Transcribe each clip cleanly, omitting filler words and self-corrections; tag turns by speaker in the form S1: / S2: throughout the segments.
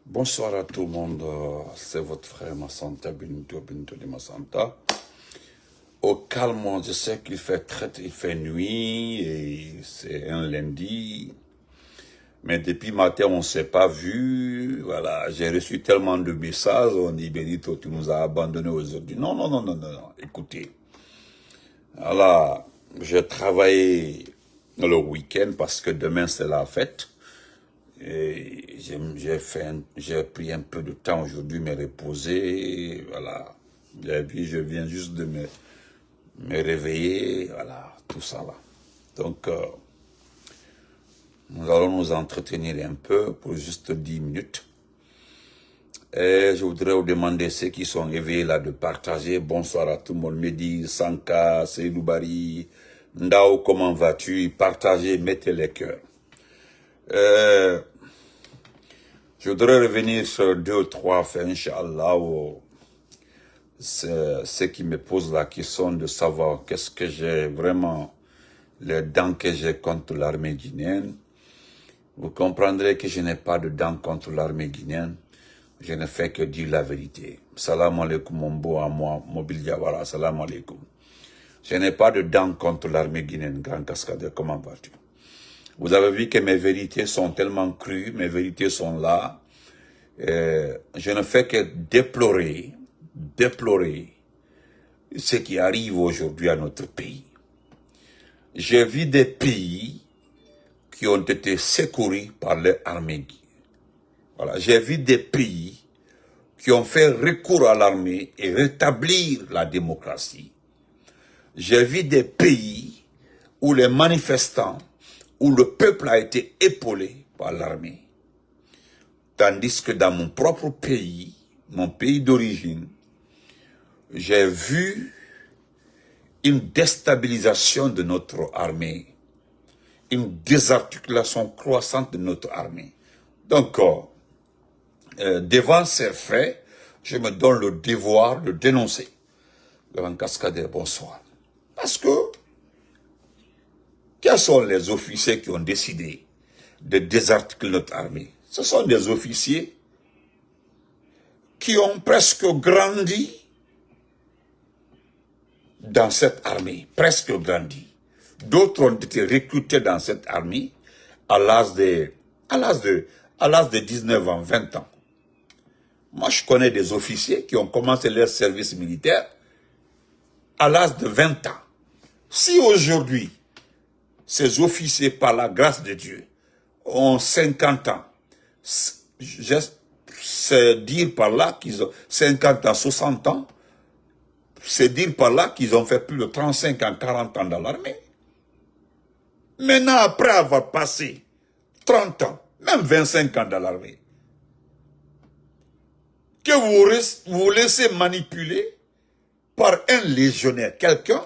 S1: Bonsoir à tout le monde, c'est votre frère Massanta, Benito de Massanta. Au calme, je sais qu'il il fait nuit et c'est un lundi. Mais depuis matin, on ne s'est pas vu. Voilà, j'ai reçu tellement de messages. On dit, Benito, tu nous as abandonnés aujourd'hui. Non, non, non, non, non, non. Écoutez. Voilà, j'ai travaillé le week-end parce que demain, c'est la fête. Et j'ai pris un peu de temps aujourd'hui, me reposer, voilà. Je viens juste de me réveiller, voilà, tout ça là. Donc, nous allons nous entretenir un peu pour juste 10 minutes. Et je voudrais vous demander ceux qui sont éveillés là de partager. Bonsoir à tout le monde. Mehdi, Sanka, Seydou Bari, Ndao, comment vas-tu? Partagez, mettez les cœurs. Je voudrais revenir sur 2 ou 3 faits, Inch'Allah, ceux qui me posent la question de savoir qu'est-ce que j'ai vraiment, les dents que j'ai contre l'armée guinéenne. Vous comprendrez que je n'ai pas de dents contre l'armée guinéenne. Je ne fais que dire la vérité. Salam alaikum, mon beau à moi, Mobile Diawara, salam alaikum. Je n'ai pas de dents contre l'armée guinéenne, grand cascadeur, comment vas-tu? Vous avez vu que mes vérités sont tellement crues, mes vérités sont là. Je ne fais que déplorer ce qui arrive aujourd'hui à notre pays. J'ai vu des pays qui ont été secourus par l'armée. Voilà, j'ai vu des pays qui ont fait recours à l'armée et rétablir la démocratie. J'ai vu des pays où les manifestants, où le peuple a été épaulé par l'armée. Tandis que dans mon propre pays, mon pays d'origine, j'ai vu une déstabilisation de notre armée, une désarticulation croissante de notre armée. Donc, devant ces faits, je me donne le devoir de dénoncer. Grand cascadeur, bonsoir. Parce que, quels sont les officiers qui ont décidé de désarticuler notre armée? Ce sont des officiers qui ont presque grandi dans cette armée, presque grandi. D'autres ont été recrutés dans cette armée à l'âge de 19 ans, 20 ans. Moi, je connais des officiers qui ont commencé leur service militaire à l'âge de 20 ans. Si aujourd'hui, ces officiers, par la grâce de Dieu, ont 50 ans, c'est dire par là qu'ils ont 50 ans, 60 ans, c'est dire par là qu'ils ont fait plus de 35 ans, 40 ans dans l'armée. Maintenant, après avoir passé 30 ans, même 25 ans dans l'armée, que vous vous laissez manipuler par un légionnaire, quelqu'un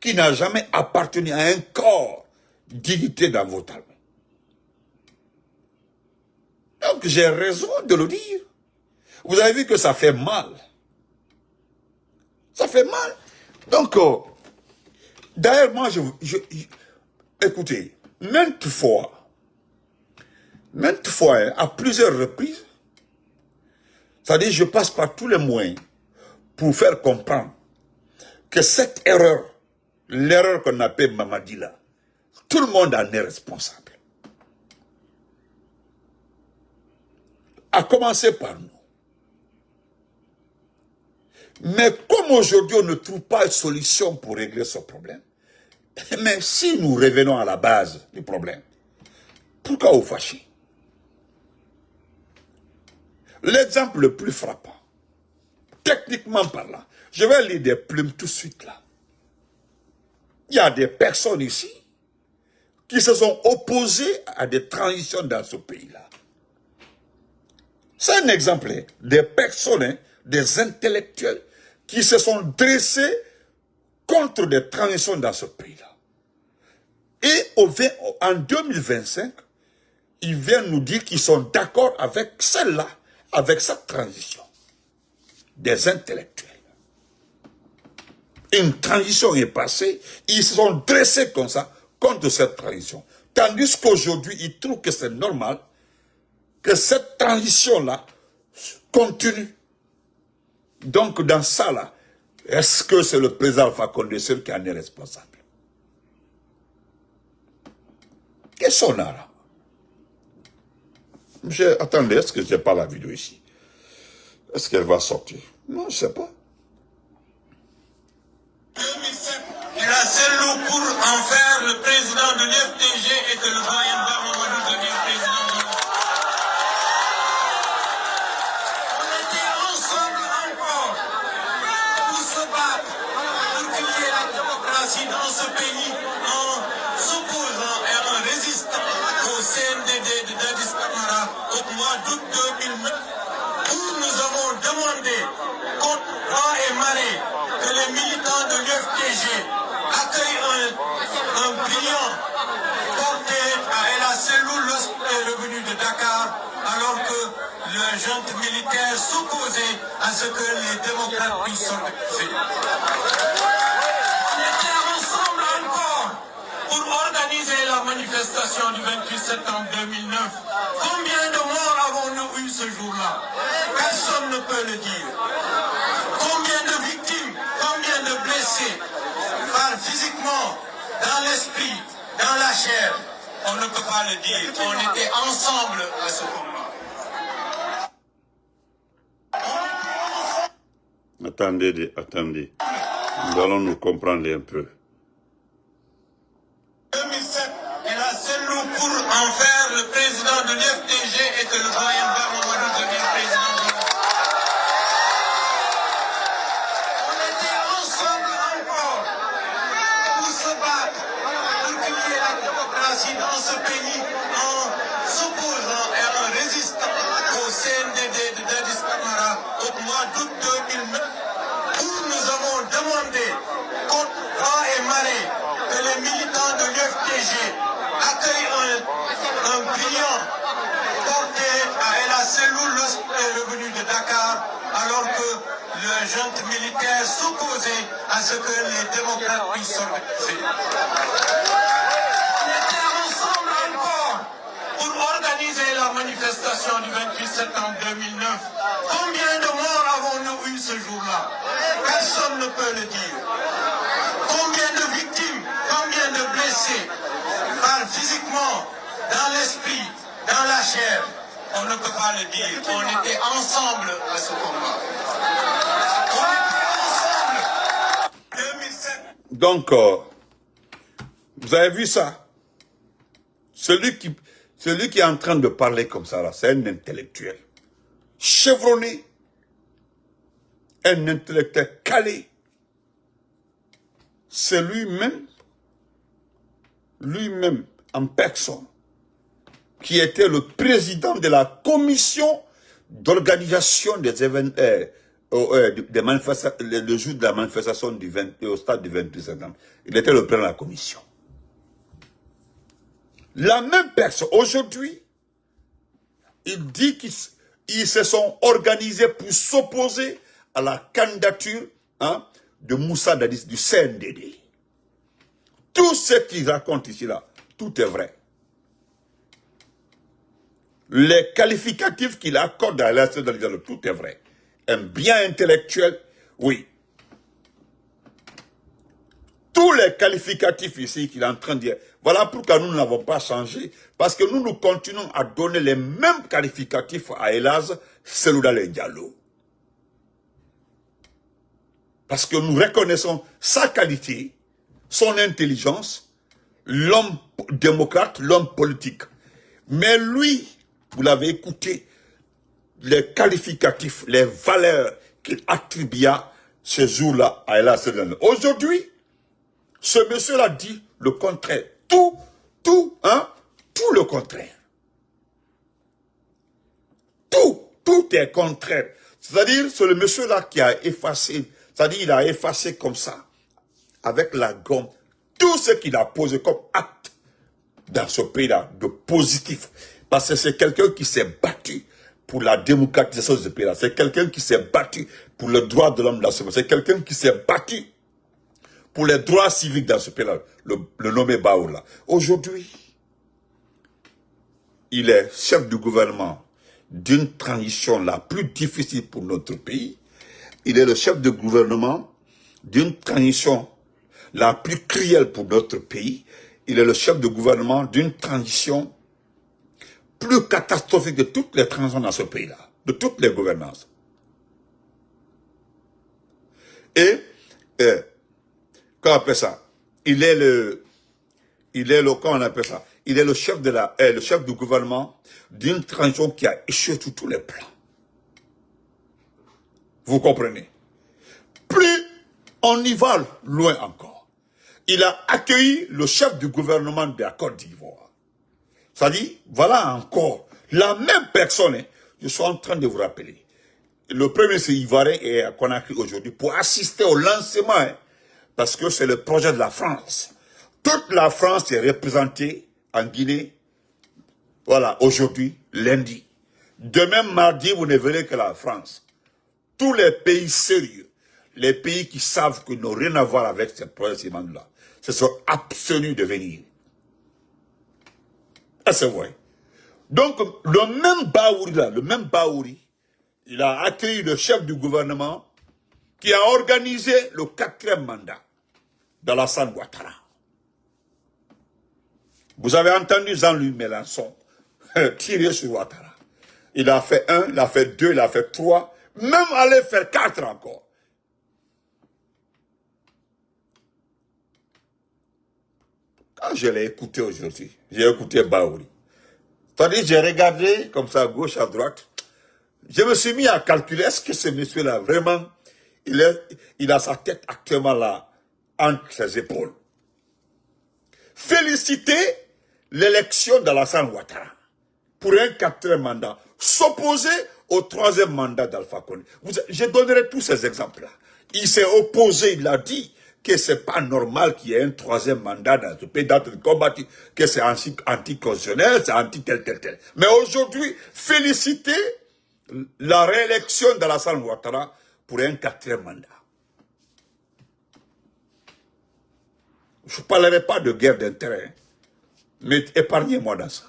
S1: qui n'a jamais appartenu à un corps d'unité dans votre armée. Donc j'ai raison de le dire. Vous avez vu que ça fait mal. Ça fait mal. Donc, d'ailleurs, moi, écoutez, maintes fois, hein, à plusieurs reprises, c'est-à-dire je passe par tous les moyens pour faire comprendre que cette erreur, l'erreur qu'on appelle Mamadi là, tout le monde en est responsable. À commencer par nous. Mais comme aujourd'hui on ne trouve pas de solution pour régler ce problème, mais si nous revenons à la base du problème, pourquoi vous fâchez? L'exemple le plus frappant, techniquement parlant, je vais lire des plumes tout de suite là. Il y a des personnes ici qui se sont opposées à des transitions dans ce pays-là. C'est un exemple, hein, des personnes, hein, des intellectuels qui se sont dressés contre des transitions dans ce pays-là. Et en 2025, ils viennent nous dire qu'ils sont d'accord avec celle-là, avec cette transition. Des intellectuels. Une transition est passée, ils se sont dressés comme ça contre cette transition. Tandis qu'aujourd'hui, ils trouvent que c'est normal que cette transition-là continue. Donc, dans ça, là, est-ce que c'est le président Alpha Condé seul qui en est responsable? Qu'est-ce qu'on a là? Attendez, est-ce que je n'ai pas la vidéo ici? Est-ce qu'elle va sortir? Non, je ne sais pas.
S2: 2007, il a seul loup pour en faire le président de l'FTG et que le doyen Mamadou devienne président de l'Union. On était ensemble encore pour se battre, pour qu'il y ait la démocratie dans ce pays en s'opposant et en résistant au CNDD de Dadis Camara au mois d'août 2009, où nous avons demandé contre vent et marée que les militants de l'UFTG accueillent un brillant porté à El Selou lorsqu'il est revenu de Dakar, alors que le junte militaire s'opposait à ce que les démocrates puissent s'organiser. On était ensemble encore pour organiser la manifestation du 28 septembre 2009. Combien de morts avons-nous eu ce jour-là? Personne ne peut le dire. Combien de victimes, combien de blessés, par physiquement, dans l'esprit, dans la chair, on ne peut pas le dire. On était ensemble à ce combat.
S1: Attendez. Nous allons nous comprendre un peu.
S2: 2007, il a seul loup pour en faire le président de l'FTG et que le doyen Mamadou devienne président de l'Union. On était ensemble encore pour se battre, pour qu'il y ait la démocratie dans ce pays en s'opposant et en résistant au CNDD de Dadis Camara au mois d'août 2009, où nous avons demandé contre vent et marée que les militants de l'UFTG accueillent un brillant porté à El Selou lorsqu'il est revenu de Dakar, alors que le junte militaire s'opposait à ce que les démocrates puissent s'organiser. On était ensemble encore pour organiser la manifestation du 28 septembre 2009. Combien de morts avons-nous eu ce jour-là? Personne ne peut le dire. Combien de victimes, combien de blessés, par physiquement, dans l'esprit, dans la chair, on ne peut pas le dire. On était ensemble à ce combat. On était ensemble. 2007.
S1: Donc, vous avez vu ça? Celui qui est en train de parler comme ça, là, c'est un intellectuel. Chevronné. Un intellectuel calé. C'est lui-même en personne, qui était le président de la commission d'organisation des événements, des manifestations, le jour de la manifestation au stade du 28 septembre. Il était le président de la commission. La même personne, aujourd'hui, il dit qu'ils se sont organisés pour s'opposer à la candidature de Moussa Dadis du CNDD. Tout ce qu'il raconte ici, là, tout est vrai. Les qualificatifs qu'il accorde à l'Assemblée nationale, tout est vrai. Un bien intellectuel, oui. Tous les qualificatifs ici qu'il est en train de dire, voilà pourquoi nous n'avons pas changé, parce que nous continuons à donner les mêmes qualificatifs à Elhadj Seloudalé Diallo. Parce que nous reconnaissons sa qualité, son intelligence, l'homme démocrate, l'homme politique. Mais lui, vous l'avez écouté, les qualificatifs, les valeurs qu'il attribua ce jour-là à Elhadj Seloudalé. Aujourd'hui, ce monsieur-là dit le contraire. Tout le contraire. Tout est contraire. C'est-à-dire, c'est le monsieur-là qui a effacé, c'est-à-dire, il a effacé comme ça, avec la gomme, tout ce qu'il a posé comme acte dans ce pays-là, de positif. Parce que c'est quelqu'un qui s'est battu pour la démocratisation de ce pays-là. C'est quelqu'un qui s'est battu pour le droit de l'homme dans ce pays. C'est quelqu'un qui s'est battu pour les droits civiques dans ce pays-là, le nommé Baoula. Aujourd'hui, il est chef du gouvernement d'une transition la plus difficile pour notre pays. Il est le chef de gouvernement d'une transition la plus cruelle pour notre pays. Il est le chef de gouvernement d'une transition plus catastrophique de toutes les transitions dans ce pays-là, de toutes les gouvernances. Et, comment on appelle ça? Il est le, comment on appelle ça? Il est le chef le chef du gouvernement d'une transition qui a échoué sur tous les plans. Vous comprenez? Plus on y va loin encore. Il a accueilli le chef du gouvernement de la Côte d'Ivoire. Ça dit, voilà encore la même personne, hein, je suis en train de vous rappeler. Le premier ministre ivoirien est à Conakry aujourd'hui pour assister au lancement, hein, parce que c'est le projet de la France. Toute la France est représentée en Guinée, voilà, aujourd'hui, lundi. Demain, mardi, vous ne verrez que la France. Tous les pays sérieux, les pays qui savent qu'ils n'ont rien à voir avec ces projets là, se sont abstenus de venir. Ah, c'est vrai. Donc, le même Baouri là, il a accueilli le chef du gouvernement qui a organisé le 4e mandat d'Alassane Ouattara. Vous avez entendu Jean-Louis Mélenchon tirer sur Ouattara. Il a fait 1, il a fait 2, il a fait 3, même aller faire 4 encore. Quand je l'ai écouté aujourd'hui, j'ai écouté Baouri. C'est-à-dire, j'ai regardé comme ça, à gauche, à droite. Je me suis mis à calculer, est-ce que ce monsieur-là, vraiment, il a sa tête actuellement là, entre ses épaules. Féliciter l'élection d'Alassane Ouattara pour un 4e mandat, s'opposer au 3e mandat d'Alpha Condé. Je donnerai tous ces exemples-là. Il s'est opposé, il a dit que c'est pas normal qu'il y ait un 3e mandat dans ce pays, d'être combattu, que c'est anticonstitutionnel, c'est anti-tel. Mais aujourd'hui, féliciter la réélection d'Alassane Ouattara pour un 4e mandat. Je ne parlerai pas de guerre d'intérêt, mais épargnez-moi dans ça.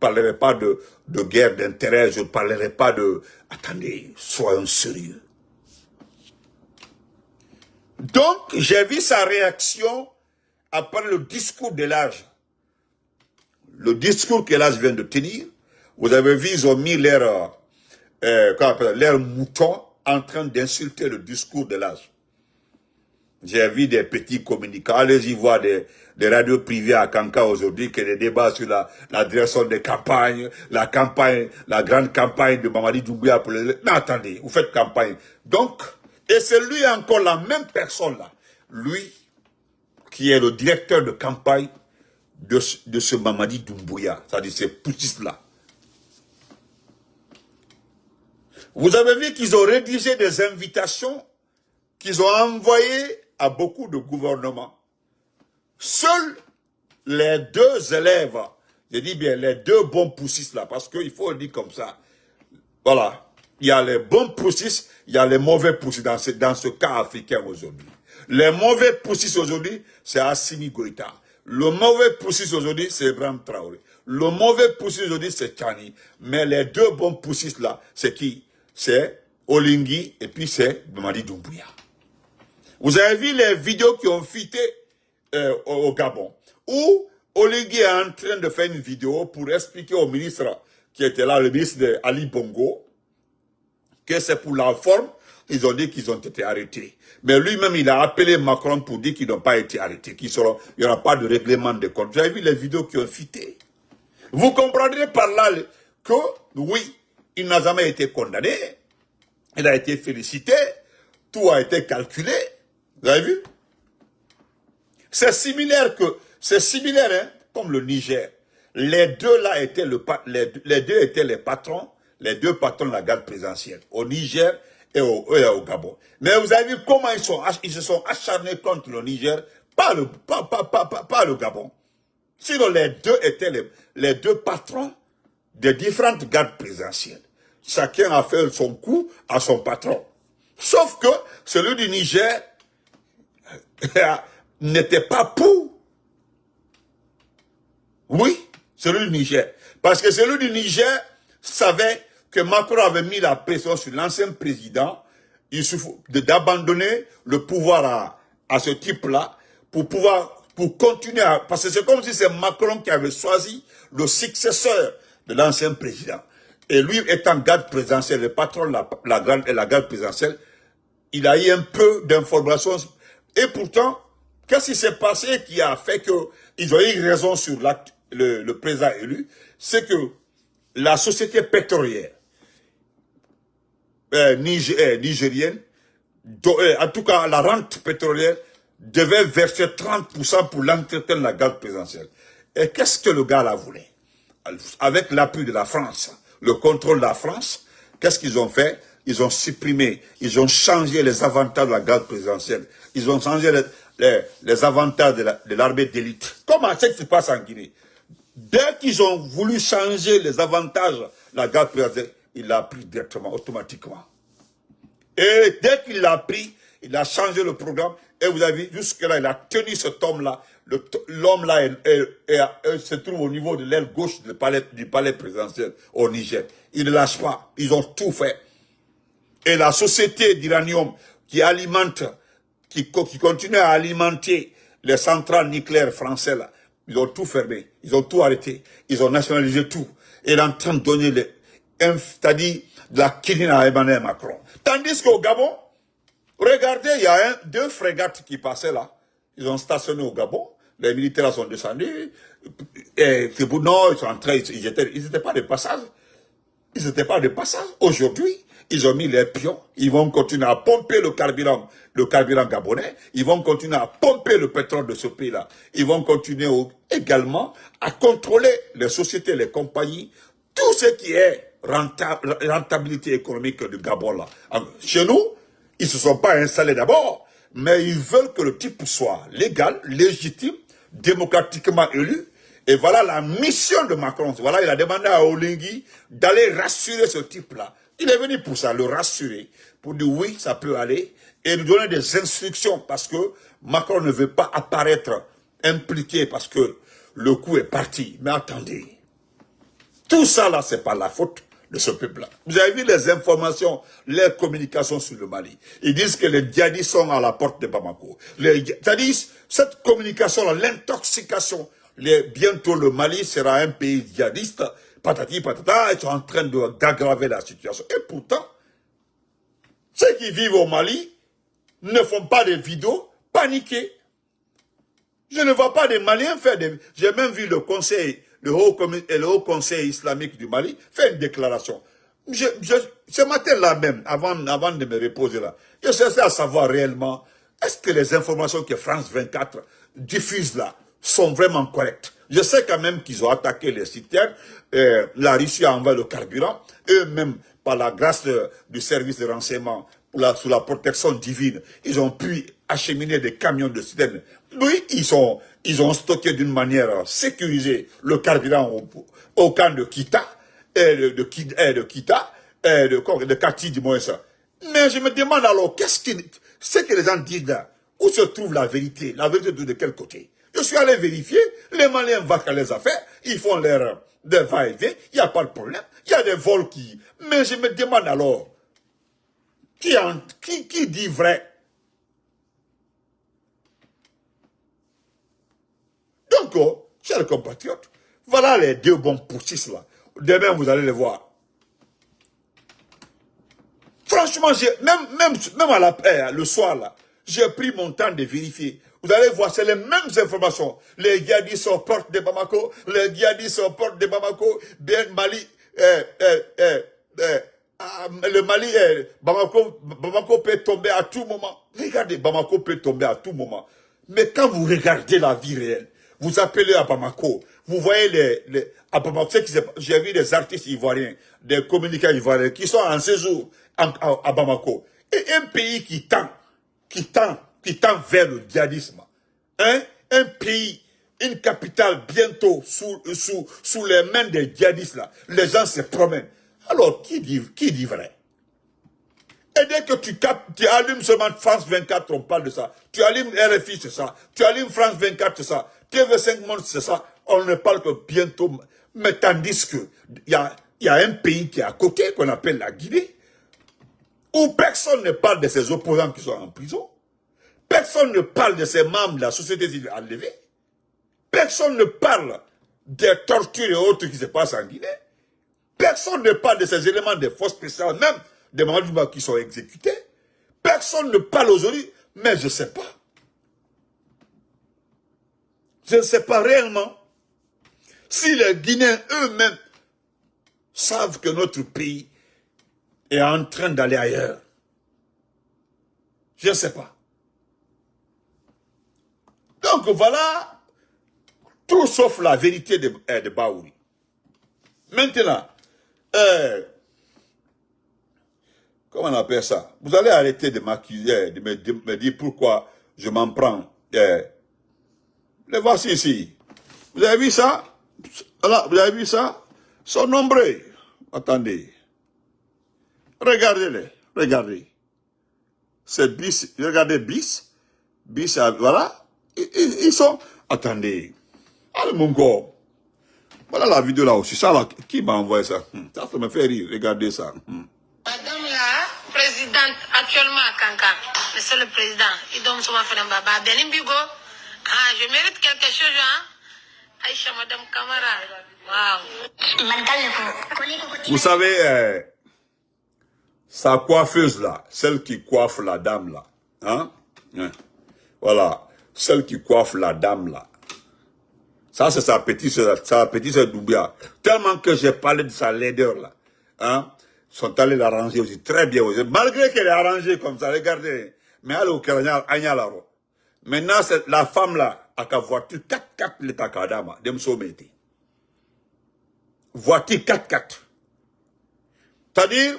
S1: Je ne parlerai pas de guerre d'intérêt, je ne parlerai pas de... Attendez, soyons sérieux. Donc, j'ai vu sa réaction après le discours de l'âge. Le discours que l'âge vient de tenir, vous avez vu, ils ont mis l'air mouton en train d'insulter le discours de l'âge. J'ai vu des petits communicants, allez-y voir des radios privées à Kanka aujourd'hui, que des débats sur la direction des campagnes, la grande campagne de Mamadi Doumbouya pour les... Non, attendez, vous faites campagne. Donc, et c'est lui encore la même personne là, lui, qui est le directeur de campagne de ce Mamadi Doumbouya, c'est-à-dire ces poutistes-là. Vous avez vu qu'ils ont rédigé des invitations qu'ils ont envoyées à beaucoup de gouvernements. Seuls les 2 élèves, je dis bien les 2 bons poussistes là, parce qu'il faut le dire comme ça. Voilà, il y a les bons poussistes, il y a les mauvais poussistes dans ce cas africain aujourd'hui. Les mauvais poussistes aujourd'hui, c'est Assimi Goïta. Le mauvais poussiste aujourd'hui, c'est Ibrahim Traoré. Le mauvais poussiste aujourd'hui, c'est Tchani. Mais les 2 bons poussistes là, c'est qui? C'est Olingi et puis c'est Mamadi Doumbouya. Vous avez vu les vidéos qui ont fuité au Gabon, où Olingi est en train de faire une vidéo pour expliquer au ministre qui était là, le ministre de Ali Bongo, que c'est pour la forme. Ils ont dit qu'ils ont été arrêtés. Mais lui-même, il a appelé Macron pour dire qu'ils n'ont pas été arrêtés, il n'y aura pas de règlement de compte. Vous avez vu les vidéos qui ont fuité. Vous comprendrez par là que, oui, il n'a jamais été condamné, il a été félicité, tout a été calculé. Vous avez vu? C'est similaire, hein, comme le Niger. Les 2 là étaient les 2 étaient les patrons de la garde présidentielle, au Niger et au Gabon. Mais vous avez vu comment ils se sont acharnés contre le Niger, pas le Gabon. Sinon, les 2 étaient les 2 patrons des différentes gardes présidentielles. Chacun a fait son coup à son patron. Sauf que celui du Niger n'était pas pour. Oui, celui du Niger. Parce que celui du Niger savait que Macron avait mis la pression sur l'ancien président d'abandonner le pouvoir à ce type-là pour continuer parce que c'est comme si c'est Macron qui avait choisi le successeur de l'ancien président. Et lui étant garde présidentielle, le patron de la garde présidentielle, il a eu un peu d'informations. Et pourtant, qu'est-ce qui s'est passé qui a fait qu'ils ont eu raison sur le président élu? C'est que la société pétrolière nigérienne, en tout cas la rente pétrolière, devait verser 30% pour l'entretien de la garde présidentielle. Et qu'est-ce que le gars là voulait? Avec l'appui de la France, le contrôle de la France, qu'est-ce qu'ils ont fait? Ils ont supprimé, ils ont changé les avantages de la garde présidentielle. Ils ont changé les avantages de l'armée d'élite. Comment c'est que ça se passe en Guinée? Dès qu'ils ont voulu changer les avantages de la garde présidentielle, il l'a pris directement, automatiquement. Et dès qu'il l'a pris, il a changé le programme. Et vous avez vu, jusque-là, il a tenu cet homme-là. L'homme-là se trouve au niveau de l'aile gauche du palais présidentiel au Niger. Il ne lâche pas. Ils ont tout fait. Et la société d'uranium qui continue à alimenter les centrales nucléaires français, là, ils ont tout fermé. Ils ont tout arrêté. Ils ont nationalisé tout. Et il est en train de donner c'est-à-dire de la quinine à Emmanuel Macron. Tandis qu'au Gabon, regardez, il y a deux frégates qui passaient là. Ils ont stationné au Gabon. Les militaires sont descendus. Et non, ils sont entrés. Ils n'étaient pas de passage. Ils n'étaient pas de passage. Aujourd'hui, ils ont mis les pions. Ils vont continuer à pomper le carburant gabonais. Ils vont continuer à pomper le pétrole de ce pays-là. Ils vont continuer également à contrôler les sociétés, les compagnies, tout ce qui est rentabilité économique du Gabon là. Chez nous, ils ne se sont pas installés d'abord, mais ils veulent que le type soit légal, légitime, démocratiquement élu. Et voilà la mission de Macron. Voilà, il a demandé à Oligui d'aller rassurer ce type-là. Il est venu pour ça, le rassurer, pour dire oui, ça peut aller, et lui donner des instructions, parce que Macron ne veut pas apparaître impliqué, parce que le coup est parti. Mais attendez, tout ça là, c'est pas la faute de ce peuple-là. Vous avez vu les informations, les communications sur le Mali. Ils disent que les djihadistes sont à la porte de Bamako. C'est-à-dire, cette communication-là, l'intoxication, bientôt le Mali sera un pays djihadiste, patati patata, ils sont en train d'aggraver la situation. Et pourtant, ceux qui vivent au Mali ne font pas de vidéos paniquées. Je ne vois pas des Maliens faire des... J'ai même vu le Haut Conseil islamique du Mali faire une déclaration. Ce matin-là même, avant de me reposer là, je cherchais à savoir réellement, est-ce que les informations que France 24 diffuse là sont vraiment correctes? Je sais quand même qu'ils ont attaqué les citernes, la Russie a envoyé le carburant, eux-mêmes, par la grâce du service de renseignement, sous la protection divine, ils ont pu acheminer des camions de citernes. Oui, ils ont stocké d'une manière sécurisée le carburant au camp de Kita, de Kati, du moins ça. Mais je me demande alors, ce que les gens disent là, où se trouve la vérité? La vérité de quel côté? Je suis allé vérifier, les Maliens vont à les affaires, ils font leur va-et-vient, il n'y a pas de problème, il y a des vols qui... Mais je me demande alors, qui dit vrai? Donc, chers compatriotes, voilà les deux bons pourcistes là. Demain, vous allez les voir. Franchement, même à la paix, le soir là, j'ai pris mon temps de vérifier. Vous allez voir, c'est les mêmes informations. Les djihadistes sont aux portes de Bamako, les djihadistes sont aux portes de Bamako, bien Mali, le Mali, Bamako peut tomber à tout moment. Regardez, Bamako peut tomber à tout moment. Mais quand vous regardez la vie réelle, vous appelez à Bamako, vous voyez à Bamako, j'ai vu des artistes ivoiriens, des communicants ivoiriens qui sont en séjour à Bamako. Et un pays qui tend vers le djihadisme. Hein? Un pays, une capitale bientôt sous les mains des djihadistes là. Les gens se promènent. Alors, qui dit vrai? Et dès que tu allumes seulement France 24, on parle de ça. Tu allumes RFI, c'est ça. Tu allumes France 24, c'est ça. TV5 Monde, c'est ça. On ne parle que bientôt. Mais tandis que, il y a un pays qui est à côté, qu'on appelle la Guinée, où personne ne parle de ses opposants qui sont en prison. Personne ne parle de ses membres de la société civile enlevés. Personne ne parle des tortures et autres qui se passent en Guinée. Personne ne parle de ces éléments des forces spéciales, même des membres qui sont exécutés. Personne ne parle aujourd'hui, mais je ne sais pas. Je ne sais pas réellement si les Guinéens eux-mêmes savent que notre pays est en train d'aller ailleurs. Je ne sais pas. Donc voilà, tout sauf la vérité de Baouri. Maintenant, comment on appelle ça? Vous allez arrêter de m'accuser, de me dire pourquoi je m'en prends. Les voici ici. Vous avez vu ça? Voilà, vous avez vu ça? Ils sont nombreux. Attendez. Regardez-les. Regardez. C'est bis. Regardez bis. Bis, voilà. Ils sont... Attendez. Allez, mon gars. Voilà la vidéo là aussi. Ça là, qui m'a envoyé ça? Ça me fait rire. Regardez ça.
S3: Madame la présidente actuellement à Kankan, monsieur le président, il donne souvent fait un baba. Benimbigo, ah, je mérite quelque chose, hein? Aïcha, madame Kamara. Waouh.
S1: Vous savez, sa coiffeuse là, celle qui coiffe la dame là, hein? Voilà, celle qui coiffe la dame là. Ça, c'est sa petite sœur Doubia. Tellement que j'ai parlé de sa laideur là, hein? Sont allés l'arranger aussi très bien. Malgré qu'elle est arrangée comme ça, regardez. Mais elle est au Kenya, maintenant, la femme là, a qu'à voiture 4x4 l'état kadama, de m'sommeter. Voiture 4x4. C'est-à-dire,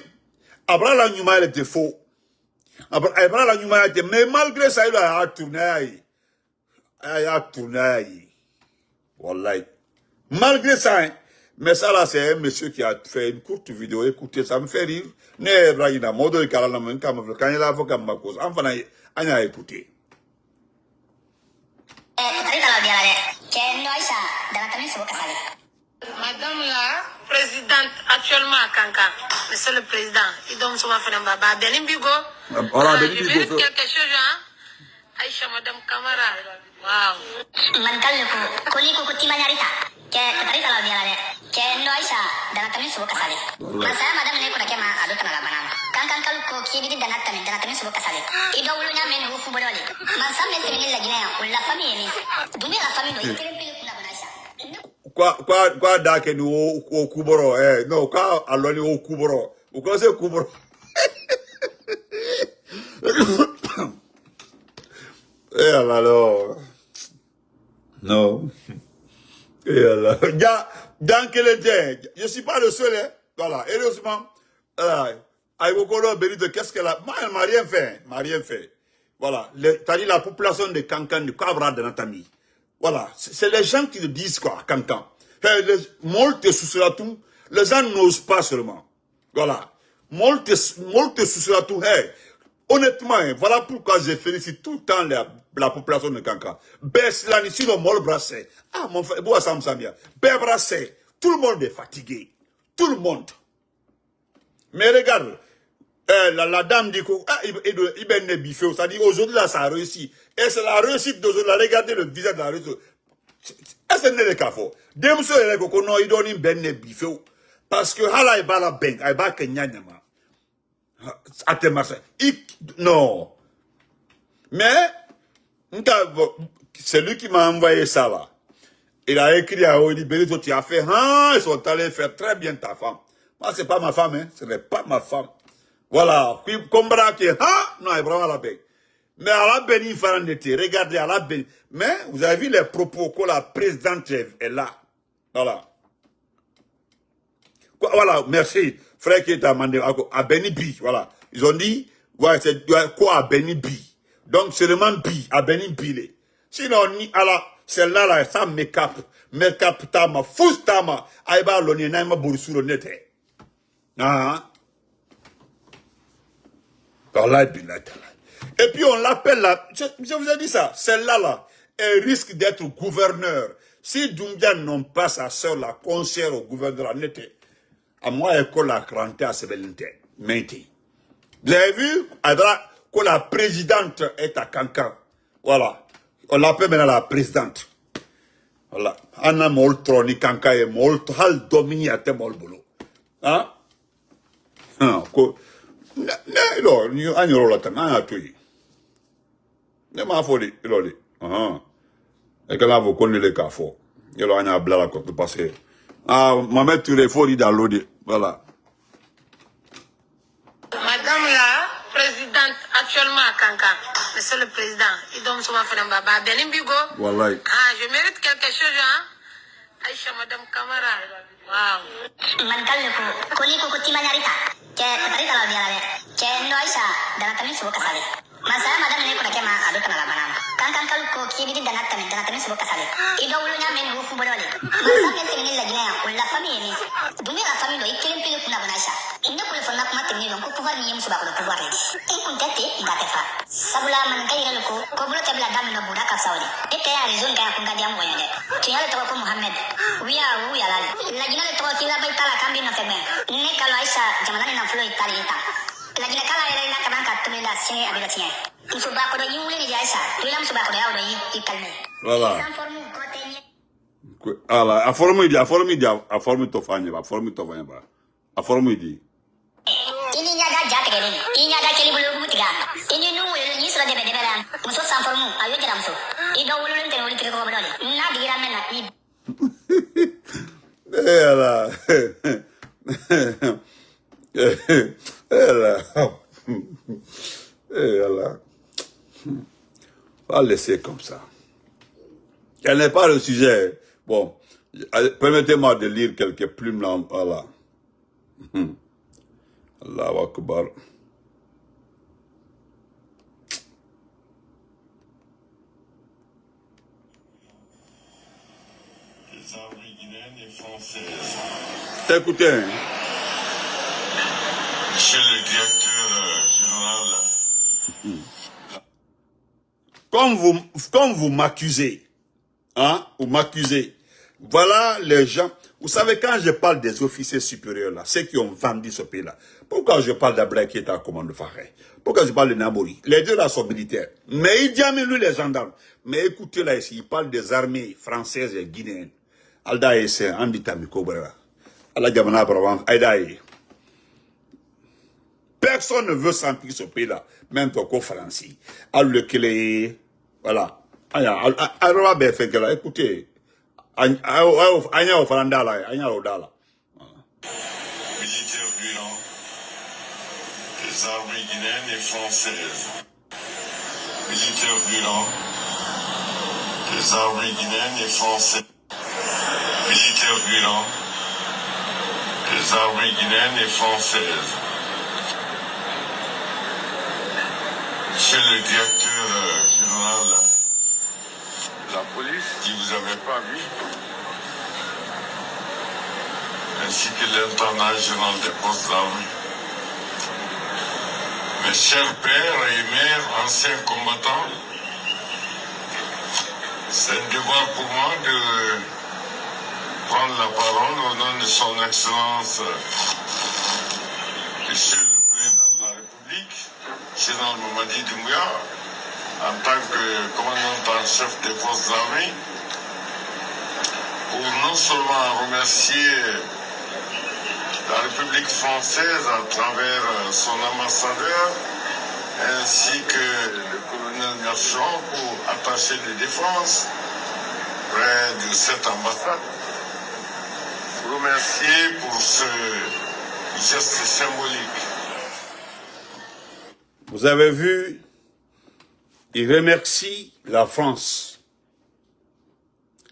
S1: Abra la Numa, elle était faux. Abra la Numa, elle était, mais malgré ça, il a tourné. Il a tourné. Wallahi. Malgré ça, hein. Mais ça là, c'est un monsieur qui a fait une courte vidéo. Écoutez, ça me fait rire. Ne Ibrahima, modo ikarala quand il a fait ma cause. Enfin, on a écouté.
S3: Madame la présidente actuellement à Kankan, monsieur le président, il donne souvent fait un baba. Benimbigo,
S1: voilà,
S3: je mérite quelque chose, hein? Aïcha, madame Kamara. Waouh.
S1: Quoi dake nous au Kuboro, non, quoi allons au Kuboro. Vous connaissez Kuboro? Eh alors. Non. Et alors. Dans quel était? Je ne suis pas le seul, hein. Voilà. Heureusement. Aïwokolo Benito, qu'est-ce qu'elle a? Moi, elle m'a rien fait. M'a rien fait. Voilà. T'as dit la population de Kankan, de Kabra de Natami. Voilà. C'est les gens qui le disent, quoi, à Kankan. Molte sous-seratou, les gens n'osent pas seulement. Voilà. Molte sous-seratou, honnêtement, voilà pourquoi je félicite tout le temps la population de Kankan. Beslan ici, le mol brassé. Ah, mon frère, Boua Sam Samia. Brassé. Tout le monde est fatigué. Tout le monde. Mais regarde, la dame dit qu'il est biffé. Ça dit aujourd'hui, là, ça a réussi. Et c'est la réussite d'aujourd'hui. Regardez le visage de la réussite. Est-ce que c'est le cas? Demso est là, il donne une benne biffé. Parce que, hala, il va la benne. Il va kenyanyama. Non. Mais, c'est lui qui m'a envoyé ça là. Il a écrit à Oli Benito, tu as fait, ils sont allés faire très bien ta femme. Moi, c'est pas ma femme, hein. Ce n'est pas ma femme. Voilà. Puis, comme qui non, il vraiment la paix. Mais à la béni, regardez, à la béni. Mais, vous avez vu les propos que la présidente est là. Voilà. Voilà, merci. Frère qui est à Beni Bi, voilà. Ils ont dit, ouais, c'est quoi à Beni Bi? Donc, seulement Bi, à Beni Bi. Sinon, celle-là, là, ça me cap, tama, fous tama, aïba, l'on est naïma boursu, le net. Ah, et puis, on l'appelle là, je vous ai dit ça, celle-là, là, elle risque d'être gouverneur. Si Doumbia n'ont pas sa soeur, la conseillère au gouverneur, net. À moi, école a 40 à Sebelinte. Menti. Vous avez vu? Que la présidente est à Cancan. Voilà. On l'appelle maintenant la présidente. Voilà. Anna Moltro, ni Cancan et Moltro, hal domini à te molbolo. Hein? Non, non, ni agno la tan, a tui. Ne ma foli, loli. Et que là, vous connaissez les cas forts. Il y a un blala quand vous passez. Ah, Mohamed Touré, il faut dire dans l'eau. Voilà.
S3: Madame la présidente actuellement à Kankan, monsieur le président, il donne souvent faire un baba. Benimbigo.
S1: Wallahi.
S3: Ah, je mérite quelque chose, hein? Aïcha, madame Camara. Wow.
S4: Mancal ko koli ko timanarita. Ke tari kala biara be. Ke no Aisha dana tami subo kasale. Masa madam ne ko na kema adu kana bana. Kan ko kibi di dana tami subo kasale. Ido wulu nya men ku bolole. Masa men tini la gina wala famille ni. Dumi la famille do ikelen pele kuna bana Aisha. Inde ko le fonna kuma tini don ko pouvoir ni yem suba ko pouvoir ni. En kun tete ngate fa. Sabula man kay galo ko bulo tabla dam no buda ka sawdi. Ete ya raison ka ko ngadi am woyande. Tinyale to ko Muhammad. Wiya la. La gina le to kila bay tala kambi no febe. Ne kalo Aisha jamanani na flow italita. La gina kala ele na kaman ka tumela sine abiga tiye. Musuba ko do yule ni Aisha. Tulam suba ko do yawo do yikalme.
S1: Voilà. Ala, a forme to fanya ba. A forme di.
S4: Ini nyaga jate gele. Ini nyaga keli bulu mutiga. Ini nu ni sura de bedela. Muso san formu ayo jara muso. Ido wulu lente wulu tiri ko bodole. Na digira mena i.
S1: Ela. Ela. Pas laisser comme ça. Elle n'est pas le sujet. Bon, permettez-moi de lire quelques plumes là. Voilà. Allahu Akbar.
S2: Les armées guinéennes et françaises.
S1: Écoutez. Hein.
S2: Monsieur le directeur général.
S1: Comme vous m'accusez, hein, vous m'accusez, voilà les gens, vous savez quand je parle des officiers supérieurs là, ceux qui ont vendu ce pays là, pourquoi je parle d'Ablaye qui est à commande de Faré, pourquoi je parle de Nabori, les deux là sont militaires, mais il dit à lui les gendarmes, mais écoutez là ici, il parle des armées françaises et guinéennes, Alda et c'est Anditami Kobrera, Allah Diamana Bravan, Aïdaï. Personne ne veut s'impliquer ce pays-là, même qu'au Français. Alors, le clé, voilà. Alors, écoutez, Militaire
S2: brûlant, les armées guinéennes et françaises. Militaire brûlant, les armées guinéennes et françaises. Militaire brûlant, les armées guinéennes et françaises. Monsieur le directeur général, la police qui vous avait pas vu, ainsi que l'intendant général des postes d'armée. Mes chers pères et mères, anciens combattants, c'est un devoir pour moi de prendre la parole au nom de son Excellence, Monsieur le Président de la République, Général Mamadi Doumbouya, en tant que commandant en chef des forces armées, pour non seulement remercier la République française à travers son ambassadeur, ainsi que le colonel Merchant pour attacher de défense près de cette ambassade. Remercier pour ce geste symbolique.
S1: Vous avez vu, il remercie la France.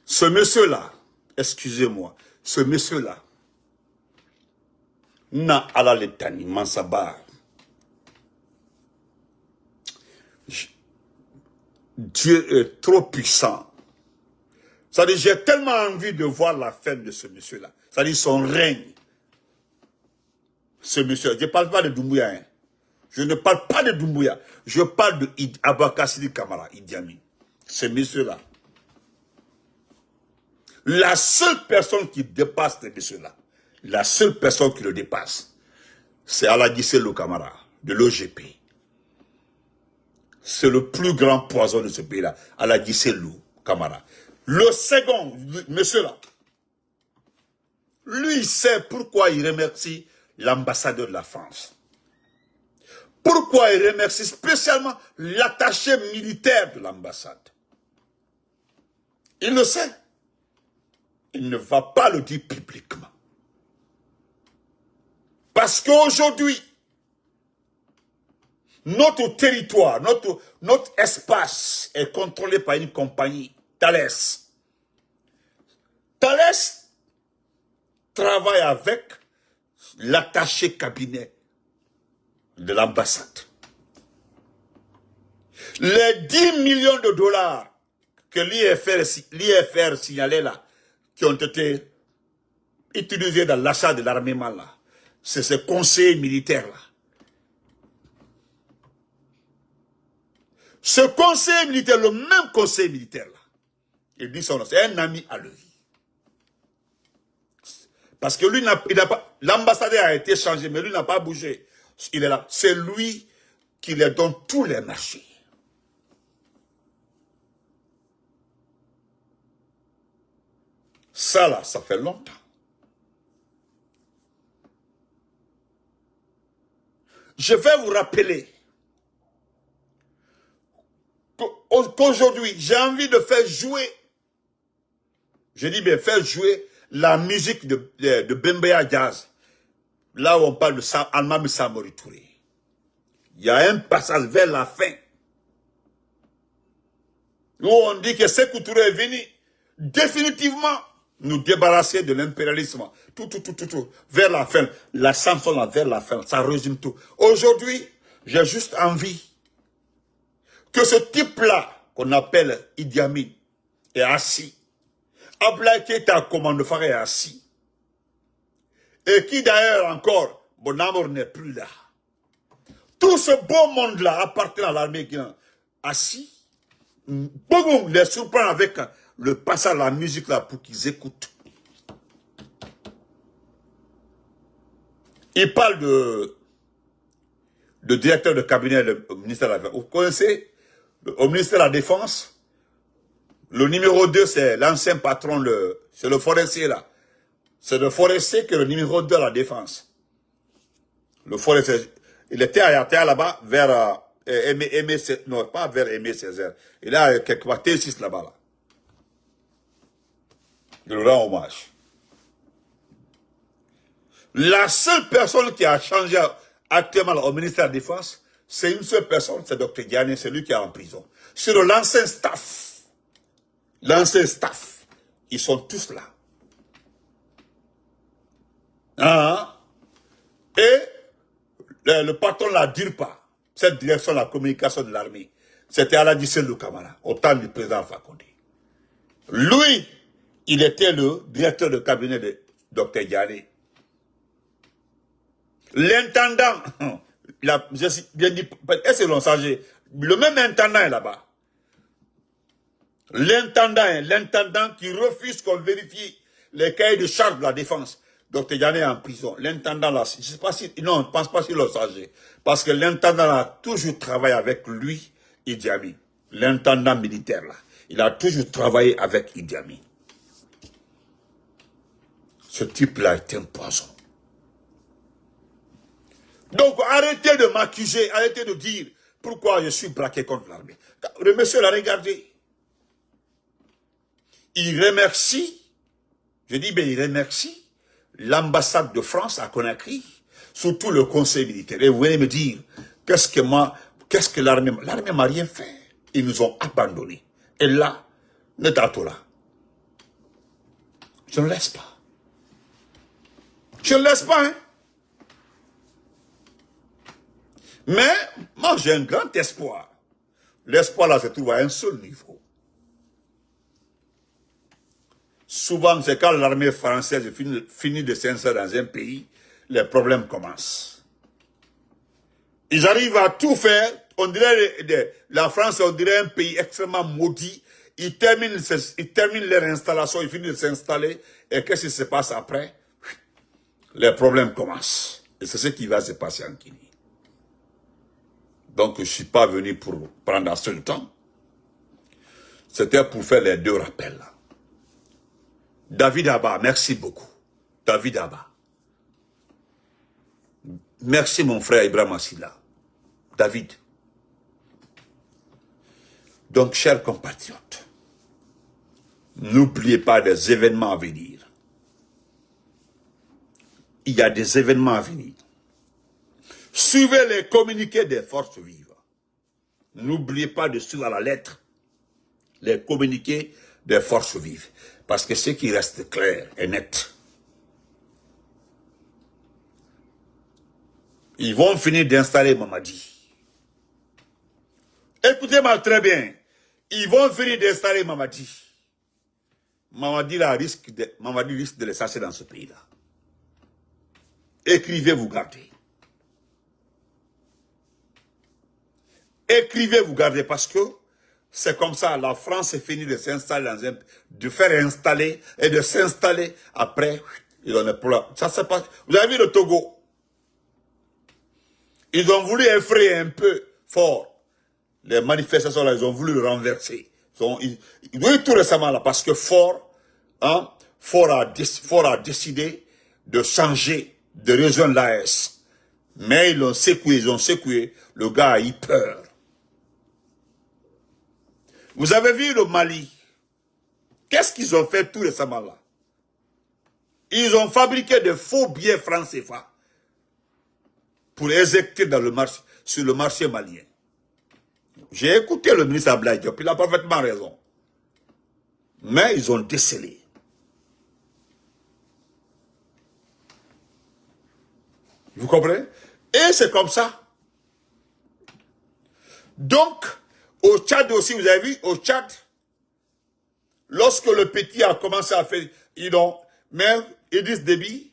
S1: Ce monsieur-là, excusez-moi, ce monsieur-là, na ala letani Mansaba. Dieu est trop puissant. Ça dit, j'ai tellement envie de voir la fin de ce monsieur-là. Ça dit, son règne. Ce monsieur, je ne parle pas de Doumbouya. Hein. Je ne parle pas de Doumbouya. Je parle de Abakassidi Kamara, Idi Amin. Ce monsieur-là. La seule personne qui dépasse ce monsieur-là. La seule personne qui le dépasse, c'est Aladji Selou Camara, de l'OGP. C'est le plus grand poison de ce pays-là, Aladji Selou Camara. Le second, monsieur-là, lui, il sait pourquoi il remercie l'ambassadeur de la France. Pourquoi il remercie spécialement l'attaché militaire de l'ambassade. Il le sait. Il ne va pas le dire publiquement. Parce qu'aujourd'hui, notre territoire, notre espace est contrôlé par une compagnie, Thales. Thales travaille avec l'attaché cabinet de l'ambassade. Les 10 millions de dollars que l'IFR signalait là, qui ont été utilisés dans l'achat de l'armement là, c'est ce conseiller militaire là. Ce conseiller militaire, le même conseiller militaire là, il dit son nom, c'est un ami à lui. Parce que lui l'ambassadeur a été changé, mais lui n'a pas bougé. Il est là. C'est lui qui leur donne tous les marchés. Ça là, ça fait longtemps. Je vais vous rappeler qu'aujourd'hui, j'ai envie de faire jouer, je dis bien faire jouer la musique de Bembeya Jazz. Là où on parle de Almami Samori Touré. Il y a un passage vers la fin où on dit que Sékou Touré est venu définitivement nous débarrasser de l'impérialisme. Tout, vers la fin. La chanson là, vers la fin, ça résume tout. Aujourd'hui, j'ai juste envie que ce type-là, qu'on appelle Idi Amin, est assis. Abdoulaye Keïta, commande phare, est assis. Et qui d'ailleurs encore, bon amour n'est plus là. Tout ce beau monde-là appartient à l'armée qui est assis. Boum, les surprend avec le passage à la musique là pour qu'ils écoutent. Il parle de directeur de cabinet au ministère de la Défense. Vous connaissez, au ministère de la Défense, le numéro 2, c'est l'ancien patron, c'est le forestier là. C'est le forestier qui est le numéro 2 à la Défense. Le forestier, il était à là-bas vers non, pas vers Aimé Césaire. Il a quelque part T6 là-bas. Là. Il lui rend hommage. La seule personne qui a changé actuellement au ministère de la Défense, c'est une seule personne, c'est Dr Diané, c'est lui qui est en prison. Sur l'ancien staff, ils sont tous là. Ah, et le patron la dure pas. Cette direction de la communication de l'armée, c'était Aladji Selou Camara, au temps du président Alpha Condé. Lui, il était le directeur de cabinet de Dr Diané. L'intendant, je bien dit, est-ce que l'on sait, le même intendant est là-bas. L'intendant qui refuse qu'on vérifie les cahiers de charge de la défense. Dr Diané est en prison. L'intendant là, je sais pas si, non, je ne pense pas s'il le sait. Parce que l'intendant a toujours travaillé avec lui, Idi Amin. L'intendant militaire là. Il a toujours travaillé avec Idi Amin. Ce type-là est un poison. Donc arrêtez de m'accuser, arrêtez de dire pourquoi je suis braqué contre l'armée. Le monsieur l'a regardé. Il remercie, je dis bien il remercie l'ambassade de France à Conakry, surtout le conseil militaire. Et vous venez me dire, qu'est-ce que l'armée m'a rien fait. Ils nous ont abandonnés. Et là, là, je ne laisse pas. Je ne laisse pas, hein. Mais, moi j'ai un grand espoir. L'espoir là se trouve à un seul niveau. Souvent, c'est quand l'armée française finit de s'insérer dans un pays, les problèmes commencent. Ils arrivent à tout faire. On dirait, la France, on dirait un pays extrêmement maudit. Ils terminent leur installation, ils finissent de s'installer. Et qu'est-ce qui se passe après? les problèmes commencent. Et c'est ce qui va se passer en Guinée. Donc, je ne suis pas venu pour prendre assez de temps. C'était pour faire les deux rappels. David Abba, merci beaucoup. David Abba. Merci mon frère Ibrahim Assila. David. Donc, chers compatriotes, n'oubliez pas des événements à venir. Il y a des événements à venir. Suivez les communiqués des forces vives. N'oubliez pas de suivre à la lettre les communiqués des forces vives. Parce que ce qui reste clair et net, ils vont finir d'installer Mamadi. Écoutez-moi très bien. Ils vont finir d'installer Mamadi. Mamadi risque de les chasser dans ce pays-là. Écrivez, vous gardez. Écrivez, vous gardez, parce que c'est comme ça, la France est finie de s'installer dans un, de faire installer et de s'installer. Après, ils ont des problèmes. Ça se passe. Vous avez vu le Togo? Ils ont voulu effrayer un peu fort. Les manifestations là, ils ont voulu le renverser. Ils tout récemment là, parce que Fort a décidé de changer, de rejoindre l'AS. Mais ils ont secoué, le gars a eu peur. Vous avez vu le Mali? Qu'est-ce qu'ils ont fait tout récemment là? Ils ont fabriqué de faux billets francs CFA pour éjecter dans le marché, sur le marché malien. J'ai écouté le ministre Abdoulaye Diop, il a parfaitement raison. Mais ils ont décelé. Vous comprenez? Et c'est comme ça. Donc, au Tchad aussi, vous avez vu, au Tchad, lorsque le petit a commencé à faire, même Idriss Déby,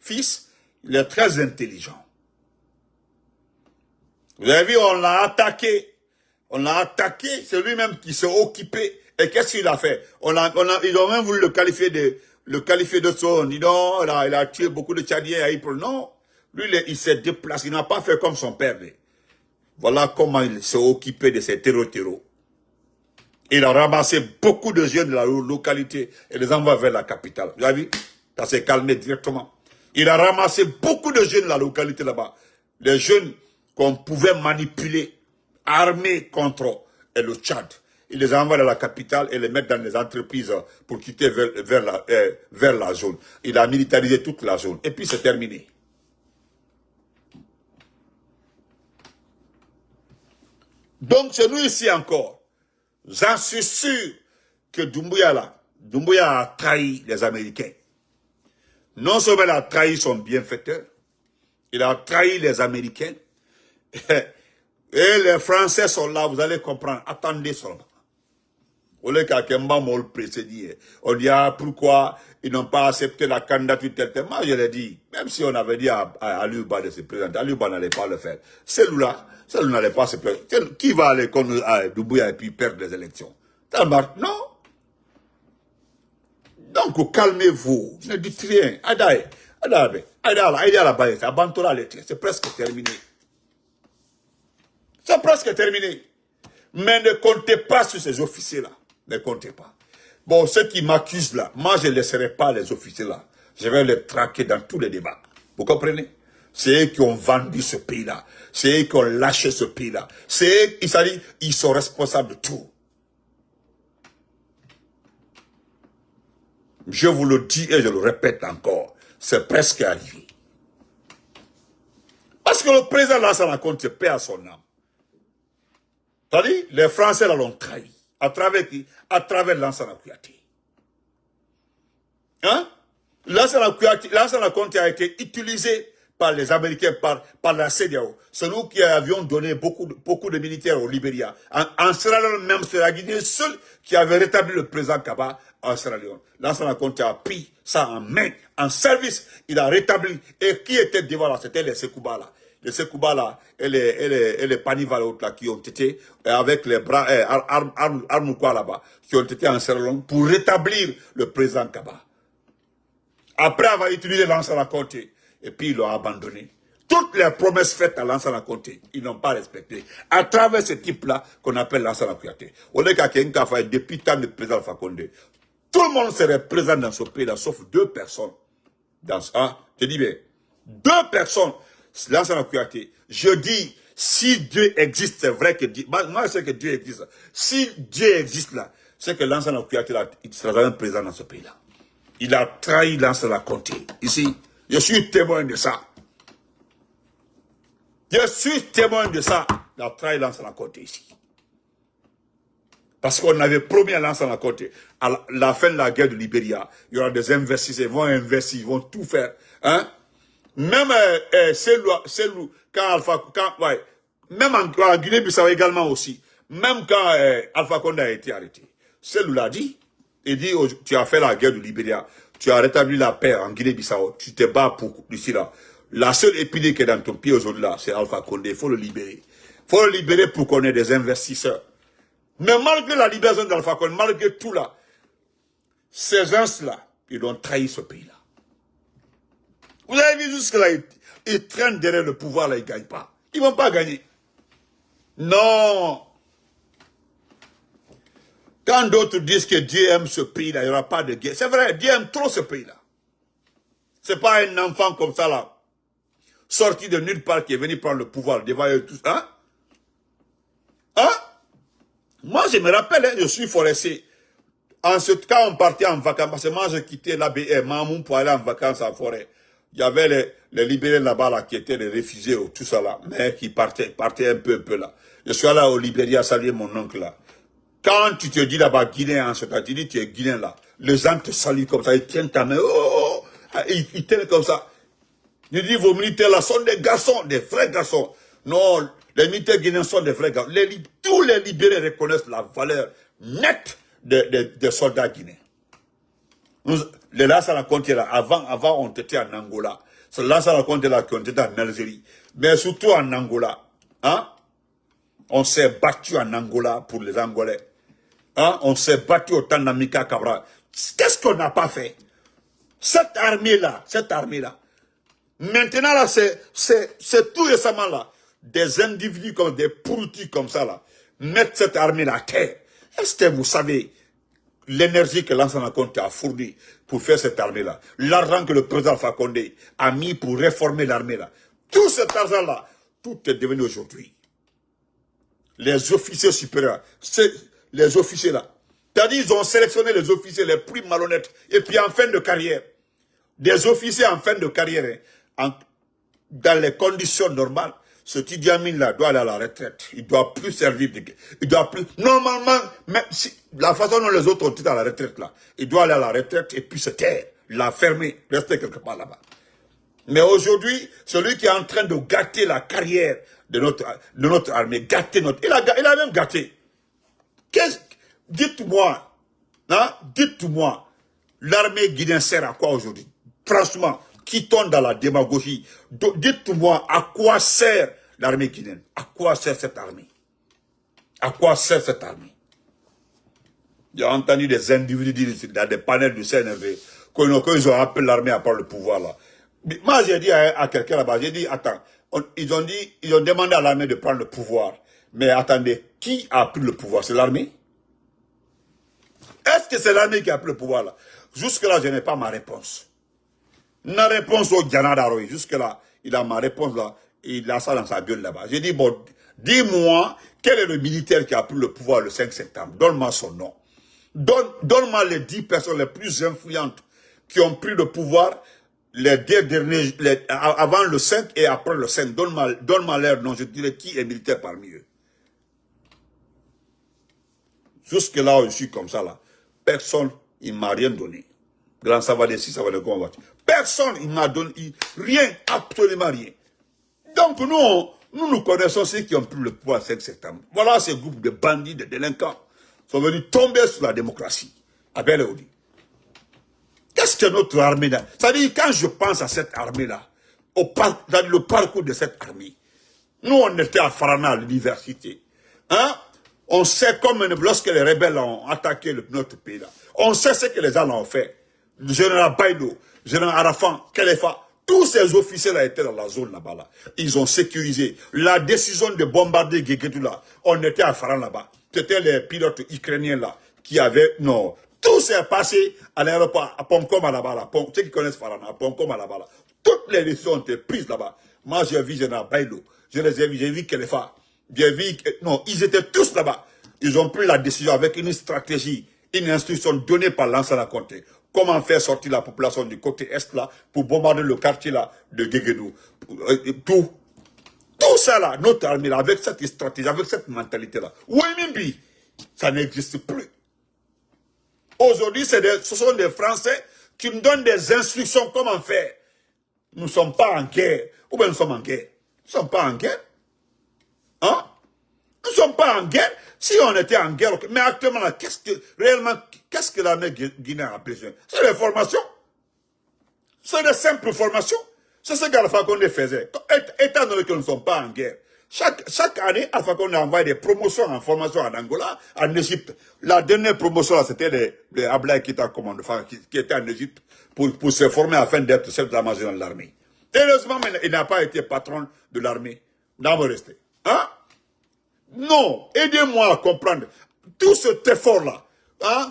S1: fils, il est très intelligent. Vous avez vu, on l'a attaqué, c'est lui-même qui s'est occupé. Et qu'est-ce qu'il a fait? Ils ont même voulu le qualifier de son, il a tué beaucoup de Tchadiens. Non, lui, il s'est déplacé, il n'a pas fait comme son père. Voilà comment il s'est occupé de ces terreaux. Il a ramassé beaucoup de jeunes de la localité et les envoie vers la capitale. Vous avez vu? Ça s'est calmé directement. Il a ramassé beaucoup de jeunes de la localité là-bas. Les jeunes qu'on pouvait manipuler, armés contre le Tchad. Il les envoie dans la capitale et les met dans les entreprises pour quitter vers la zone. Il a militarisé toute la zone. Et puis c'est terminé. Donc c'est nous ici encore. J'en suis sûr que Doumbouya a trahi les Américains. Non seulement il a trahi son bienfaiteur, il a trahi les Américains. Et les Français sont là, vous allez comprendre. Attendez seulement. On dit, pourquoi ils n'ont pas accepté la candidature telle. Moi, je l'ai dit, même si on avait dit à Aliouba de se présenter, Aliouba n'allait pas le faire. Celui-là n'allait pas se présenter. Qui va aller contre Doumbouya et puis perdre les élections? Non. Donc, calmez-vous. Ne dites rien. C'est presque terminé. C'est presque terminé. Mais ne comptez pas sur ces officiers-là. Ne comptez pas. Bon, ceux qui m'accusent là, moi je ne laisserai pas les officiers là. Je vais les traquer dans tous les débats. Vous comprenez? C'est eux qui ont vendu ce pays-là. C'est eux qui ont lâché ce pays-là. C'est eux, ils sont responsables de tout. Je vous le dis et je le répète encore. C'est presque arrivé. Parce que le président Lansana Conté paie à son âme. C'est-à-dire, les Français l'ont trahi. À travers Lansana Kouyaté. Hein? Lansana Conté a été utilisé par les Américains, par la CEDEAO. C'est nous qui avions donné beaucoup de militaires au Libéria. En Sierra Leone, même c'est la Guinée seule qui avait rétabli le président Kaba en Sierra Leone. Lansana Conté a pris ça en main, en service. Il a rétabli. Et qui était devant là? C'était les Sekouba là. Les Sekouba là, et les Paniva là, qui ont été, avec les bras, armes quoi là-bas, qui ont été en Sierra Leone pour rétablir le président Kaba. Après avoir utilisé Lansana Conté, et puis ils l'ont abandonné. Toutes les promesses faites à Lansana Conté, ils n'ont pas respecté. À travers ce type-là qu'on appelle Lansana Kouyaté. On est qu'à Kenka Faye, depuis tant de président Alpha Condé. Tout le monde serait présent dans ce pays-là, sauf 2 personnes. Dans ça, je dis bien, 2 personnes. Lansana Kouyaté. Je dis, si Dieu existe, c'est vrai que Dieu, moi je sais que Dieu existe. Si Dieu existe là, c'est que Lansana Kouyaté là, il sera jamais présent dans ce pays-là. Il a trahi Lansana Conté. Ici, je suis témoin de ça. Je suis témoin de ça. Il a trahi Lansana Conté ici. Parce qu'on avait promis à Lansana Conté, à la fin de la guerre de Libéria, il y aura des investisseurs, ils vont investir, ils vont tout faire. Hein? Même même en Guinée-Bissau également aussi, même quand Alpha Condé a été arrêté, Selou l'a dit, il dit, oh, tu as fait la guerre de Libéria, tu as rétabli la paix en Guinée-Bissau, tu te bats pour ici là. La seule épidémie qui est dans ton pied aujourd'hui là, c'est Alpha Condé, il faut le libérer. Il faut le libérer pour qu'on ait des investisseurs. Mais malgré la libération d'Alpha Condé, malgré tout là, ces gens-là, ils ont trahi ce pays-là. Vous avez vu jusque-là, ils traînent derrière le pouvoir là, ils ne gagnent pas. Ils ne vont pas gagner. Non. Quand d'autres disent que Dieu aime ce pays-là, il n'y aura pas de guerre. C'est vrai, Dieu aime trop ce pays-là. Ce n'est pas un enfant comme ça là, sorti de nulle part qui est venu prendre le pouvoir, dévaler tout ça. Hein? Hein? Moi, je me rappelle, hein, je suis forestier. Quand on partait en vacances, parce que moi, j'ai quitté l'ABR, Mamoun, pour aller en vacances en forêt. Il y avait les libérés là-bas, là, qui étaient les réfugiés, ou tout ça là, mais qui partaient un peu là. Je suis allé au Libéria saluer mon oncle là. Quand tu te dis là-bas, Guinéen, tu dis tu es Guinéen là, les gens te saluent comme ça, ils tiennent ta main, oh, ils tiennent comme ça. Je dis, vos militaires là sont des garçons, des vrais garçons. Non, les militaires guinéens sont des vrais garçons. Tous les libérés reconnaissent la valeur nette des soldats guinéens. Les Lansana Conté là, avant on était en Angola. C'est les Lansana Conté là qui ont été en Algérie. Mais surtout en Angola. Hein? On s'est battu en Angola pour les Angolais. Hein? On s'est battu au temps d'Amika Cabral. Qu'est-ce qu'on n'a pas fait? Cette armée-là, maintenant là, c'est tout récemment là, des individus comme des pourritis comme ça là, mettre cette armée-là à terre. Est-ce que vous savez l'énergie que Lansana Conté a fournie pour faire cette armée-là, l'argent que le président Alpha Condé a mis pour réformer l'armée-là, tout cet argent-là, tout est devenu aujourd'hui. Les officiers supérieurs, les officiers là, c'est-à-dire ils ont sélectionné les officiers les plus malhonnêtes, et puis en fin de carrière, des officiers en fin de carrière, dans les conditions normales, ce Idi Amin là doit aller à la retraite. Il ne doit plus servir. Il doit plus. Normalement, même si, la façon dont les autres ont été à la retraite là, il doit aller à la retraite et puis se taire, la fermer, rester quelque part là-bas. Mais aujourd'hui, celui qui est en train de gâter la carrière de notre armée, gâter notre. Il a même gâté. Dites-moi, hein, dites-moi, l'armée guinéenne sert à quoi aujourd'hui? Franchement, quittons dans la démagogie. Dites-moi à quoi sert l'armée guinéenne? À quoi sert cette armée? À quoi sert cette armée? J'ai entendu des individus dire dans des panels du CNRD qu'ils ont appelé l'armée à prendre le pouvoir là. Moi j'ai dit à quelqu'un là-bas, j'ai dit, attends, ils ont demandé à l'armée de prendre le pouvoir. Mais attendez, qui a pris le pouvoir? C'est l'armée? Est-ce que c'est l'armée qui a pris le pouvoir là? Jusque-là, je n'ai pas ma réponse. La réponse au Diana Daroui, jusque-là, il a ma réponse là, il a ça dans sa gueule là-bas. J'ai dit, bon, dis-moi, quel est le militaire qui a pris le pouvoir le 5 septembre? Donne-moi son nom. Donne-moi les 10 personnes les plus influentes qui ont pris le pouvoir les deux derniers, avant le 5 et après le 5. Donne-moi leur nom, je dirai qui est militaire parmi eux. Jusque-là, je suis comme ça là. Personne, il ne m'a rien donné. Grand Savadé, si ça va le combattre. Personne, il m'a donné rien, absolument rien. Donc nous connaissons ceux qui ont pris le pouvoir le 5 septembre. Voilà ces groupes de bandits, de délinquants, sont venus tomber sur la démocratie. À Bel-Audi. Qu'est-ce que notre armée là? C'est-à-dire, quand je pense à cette armée-là, dans le parcours de cette armée, nous on était à Farana, à l'université. Hein? On sait comme lorsque les rebelles ont attaqué notre pays là. On sait ce que les gens ont fait. Le général Baïdo, général Arafat, Khalifa, tous ces officiers-là étaient dans la zone là-bas. Là. Ils ont sécurisé. La décision de bombarder Guéguédou là, on était à Faran là-bas. C'était les pilotes ukrainiens là qui avaient... Non, tout s'est passé à l'aéroport, à Ponkom à là-bas. Ceux qui connaissent Faran, à Ponkom à là-bas. Là. Toutes les décisions ont été prises là-bas. Moi, j'ai vu général Baïlo, je les ai vus, j'ai vu Khalifa, j'ai vu... Non, ils étaient tous là-bas. Ils ont pris la décision avec une stratégie, une instruction donnée par Lansana Conté. Comment faire sortir la population du côté est là pour bombarder le quartier là de Guéguédou. Tout ça là, notre armée là, avec cette stratégie, avec cette mentalité là. Ouimimbi, ça n'existe plus. Aujourd'hui, ce sont des Français qui nous donnent des instructions comment faire. Nous ne sommes pas en guerre. Ou bien nous sommes en guerre. Nous ne sommes pas en guerre. Hein? Nous ne sommes pas en guerre. Si on était en guerre, mais actuellement, qu'est-ce que l'armée guinéenne a besoin? C'est des formations. C'est des simples formations. C'est ce qu'Alpha Condé faisait. Étant donné que nous ne sommes pas en guerre, chaque année, Alpha Condé envoie des promotions en formation en Angola, en Égypte. La dernière promotion, c'était les Ablaï qui étaient en Égypte pour se former afin d'être chef de la major de l'armée. Heureusement, il n'a pas été patron de l'armée. Dans le reste. Hein? Non, aidez-moi à comprendre. Tout cet effort-là, hein,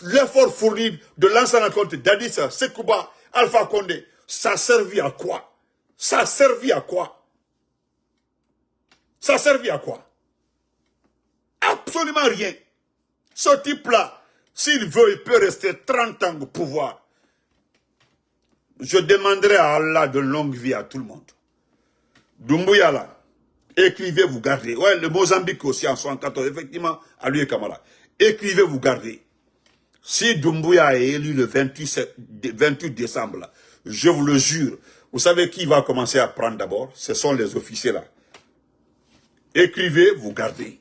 S1: l'effort fourni de Lansana Conté, Dadissa, Sekouba, Alpha Condé, ça a servi à quoi? Ça a servi à quoi? Ça a servi à quoi? Absolument rien. Ce type-là, s'il veut, il peut rester 30 ans au pouvoir. Je demanderai à Allah de longue vie à tout le monde. Doumbouya là. Écrivez, vous gardez. Ouais, le Mozambique aussi en 1914, effectivement, à lui et Kamala. Écrivez, vous gardez. Si Doumbouya est élu le 28 décembre, là, je vous le jure, vous savez qui va commencer à prendre d'abord? Ce sont les officiers là. Écrivez, vous gardez.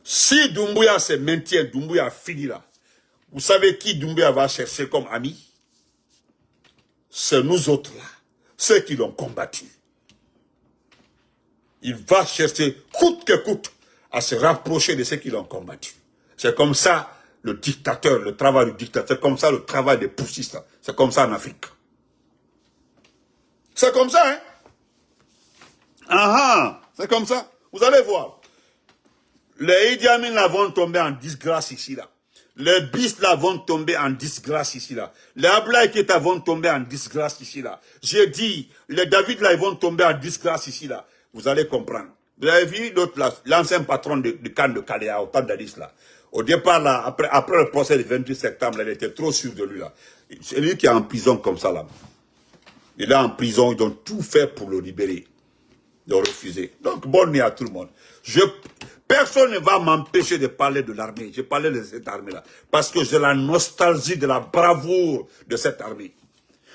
S1: Si Doumbouya se maintient, Doumbouya finit là, vous savez qui Doumbouya va chercher comme ami? C'est nous autres là, ceux qui l'ont combattu. Il va chercher, coûte que coûte, à se rapprocher de ceux qui l'ont combattu. C'est comme ça le dictateur, le travail du dictateur, c'est comme ça le travail des poussistes. C'est comme ça en Afrique. C'est comme ça, hein? Ah, c'est comme ça. Vous allez voir. Les Idi Amin là vont tomber en disgrâce ici, là. Les bis là vont tomber en disgrâce ici, là. Les Ablaï Keita vont tomber en disgrâce ici, là. J'ai dit, les David là, ils vont tomber en disgrâce ici, là. Vous allez comprendre. Vous avez vu l'ancien patron du camp de Kalea, au temps d'Addis, là. Au départ, là, après le procès du 28 septembre, il était trop sûr de lui, là. C'est lui qui est en prison comme ça, là. Il est en prison, ils ont tout fait pour le libérer. Ils ont refusé. Donc, bonne nuit à tout le monde. Personne ne va m'empêcher de parler de l'armée. Je parlais de cette armée-là. Parce que j'ai la nostalgie de la bravoure de cette armée.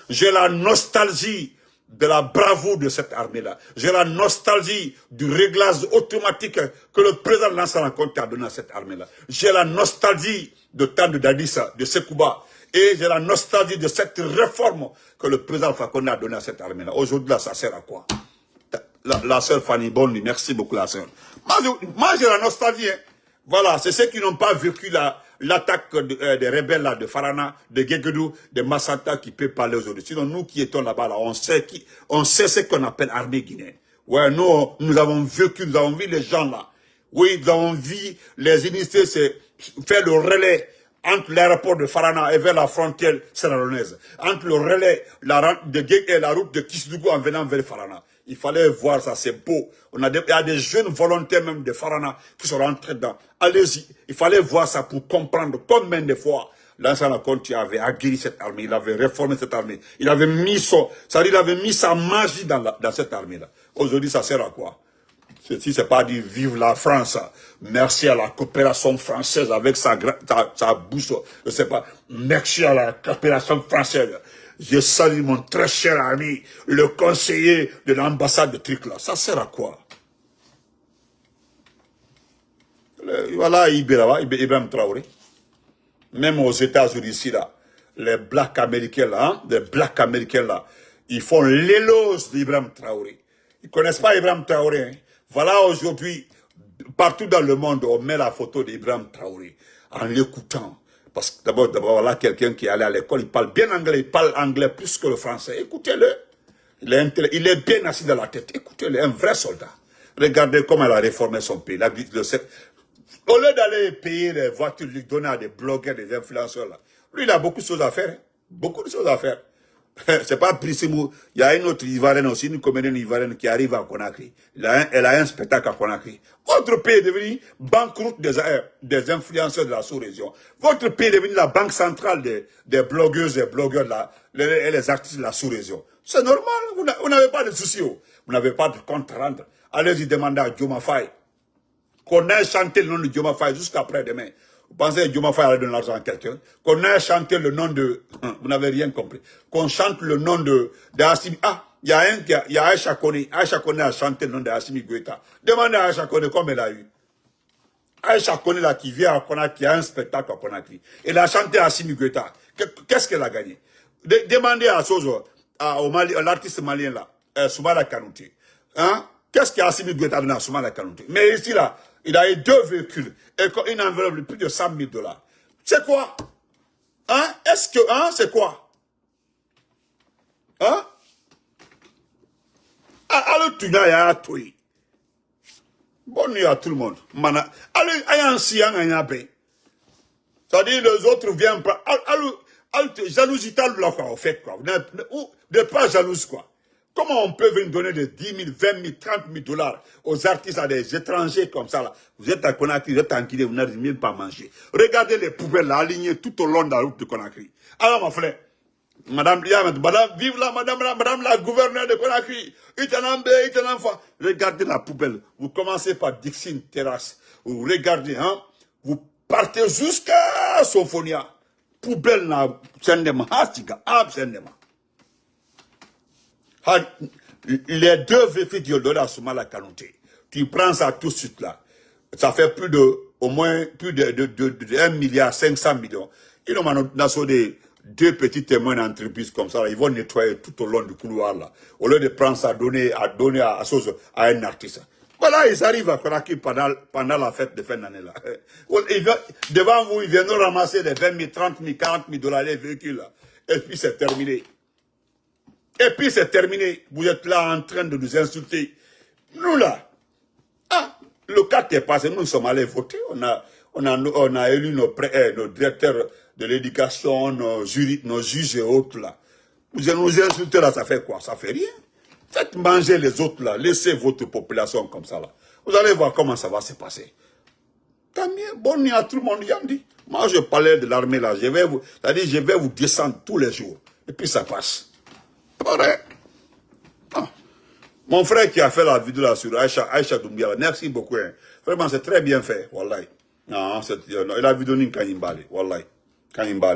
S1: J'ai la nostalgie de la bravoure de cette armée-là. J'ai la nostalgie du réglage automatique que le président Lansana Conté a donné à cette armée-là. J'ai la nostalgie de temps de Dadissa, de Sekouba. Et j'ai la nostalgie de cette réforme que le président Fakonde a donnée à cette armée-là. Aujourd'hui, là, ça sert à quoi? La sœur Fanny, bonne nuit. Merci beaucoup, la sœur. Moi, j'ai la nostalgie. Hein. Voilà, c'est ceux qui n'ont pas vécu l'attaque des rebelles là, de Farana, de Guéguédou, de Massata qui peut parler aujourd'hui. Sinon, nous qui étions là-bas, là, on sait ce qu'on appelle armée guinéenne. Ouais, nous avons vécu, nous avons vu les gens là. Oui, nous avons vu les initiés faire le relais entre l'aéroport de Farana et vers la frontière sierra-léonaise. Entre le relais et la route de Kisdougou en venant vers Farana. Il fallait voir ça, c'est beau. Il y a des jeunes volontaires même de Farana qui sont rentrés dedans. Allez-y, il fallait voir ça pour comprendre combien de fois Lansana Conté avait aguerri cette armée, il avait réformé cette armée. Il avait mis sa magie dans cette armée-là. Aujourd'hui, ça sert à quoi? Si c'est pas dire vive la France, merci à la coopération française avec sa bouche, je sais pas, merci à la coopération française. Je salue mon très cher ami, le conseiller de l'ambassade de truc là. Ça sert à quoi? Voilà Ibrahim Traoré. Même aux États-Unis ici là, les blacks américains là, ils font l'éloge d'Ibrahim Traoré. Ils connaissent pas Ibrahim Traoré. Hein. Voilà aujourd'hui, partout dans le monde, on met la photo d'Ibrahim Traoré en l'écoutant. Parce que d'abord, voilà quelqu'un qui est allé à l'école, il parle bien anglais, il parle anglais plus que le français. Écoutez-le. Il est bien assis dans la tête. Écoutez-le, un vrai soldat. Regardez comment il a réformé son pays. Au lieu d'aller payer les voitures, lui donner à des blogueurs, des influenceurs, là, lui, il a beaucoup de choses à faire. Hein. Beaucoup de choses à faire. C'est pas Prissimou. Il y a une autre Ivoirienne aussi, une comédienne Ivoirienne qui arrive à Conakry. Elle a un spectacle à Conakry. Votre pays est devenu banqueroute des influenceurs de la sous-région. Votre pays est devenu la banque centrale des blogueuses et blogueurs, et les artistes de la sous-région. C'est normal, vous n'avez pas de soucis. Vous n'avez pas de compte à rendre. Allez-y demander à Diomaye Faye. Qu'on ait chanté le nom de Diomaye Faye jusqu'après demain. Vous pensez que Diomaye Faye allait donner l'argent à quelqu'un? Qu'on ait chanté le nom de... Vous n'avez rien compris. Qu'on chante le nom de Assimi. Ah, il y a Aïcha Kone. Aïcha Kone a chanté le nom de Assimi Goïta. Demandez à Aïcha Kone comme elle a eu. Aïcha Kone là qui vient à Conakry, qui a un spectacle à Conakry. Elle a chanté Assimi Goïta. Qu'est-ce qu'elle a gagné? Demandez à Sozo, à l'artiste malien là, Soumala Kanouté. Hein? Qu'est-ce qu'il y a Assimi Goïta donné à Soumala Kanouté? Mais ici là, il a eu 2 véhicules et une enveloppe de plus de 100 000 $. C'est quoi? Hein? Est-ce que, hein, c'est quoi? Hein? Allez, tu n'as tout. Bonne nuit à tout le monde. Allez, ayan si, ayan bé. C'est-à-dire, les autres viennent pas. Allez, jalousie, t'as le quoi, au fait, quoi. Vous n'êtes pas jalouse, quoi. Comment on peut venir donner des 10 000, 20 000, 30 000 $ aux artistes, à des étrangers comme ça, là? Vous êtes à Conakry, vous êtes en Guinée, vous n'avez même pas mangé. Regardez les poubelles là, alignées tout au long de la route de Conakry. Alors, mon frère, madame, vive là, madame la gouverneure de Conakry. Regardez la poubelle. Vous commencez par Dixine Terrasse. Vous regardez, hein. Vous partez jusqu'à Sophonia. Poubelle là, sendema, les 2 véhicules qui ont donné à Soumala Kanouté, tu prends ça tout de suite là, ça fait au moins plus de 1,5 milliard. Ils ont des 2 petits témoins d'entreprise comme ça, là, ils vont nettoyer tout au long du couloir là, au lieu de prendre ça, donner à un artiste. Voilà, ils arrivent à Conakry pendant la fête de fin d'année là. Devant vous, ils viendront ramasser les 20 000, 30 000, 40 000 $ les véhicules là, et puis c'est terminé. Et puis c'est terminé. Vous êtes là en train de nous insulter. Nous là, le cas est passé, nous sommes allés voter. On a élu nos directeurs de l'éducation, nos juges et autres là. Vous nous insultez là, ça fait quoi? Ça fait rien. Faites manger les autres là. Laissez votre population comme ça là. Vous allez voir comment ça va se passer. Tant mieux. Bonne nuit à tout le monde, Yandi. Moi je parlais de l'armée là. Je vais vous descendre tous les jours. Et puis ça passe. Mon frère qui a fait la vidéo là sur Aïcha Doumbia, merci beaucoup. Hein. Vraiment, c'est très bien fait. Wallahi. Non, il a vu donner Kanyimbali. Wallahi. Kanyimbali.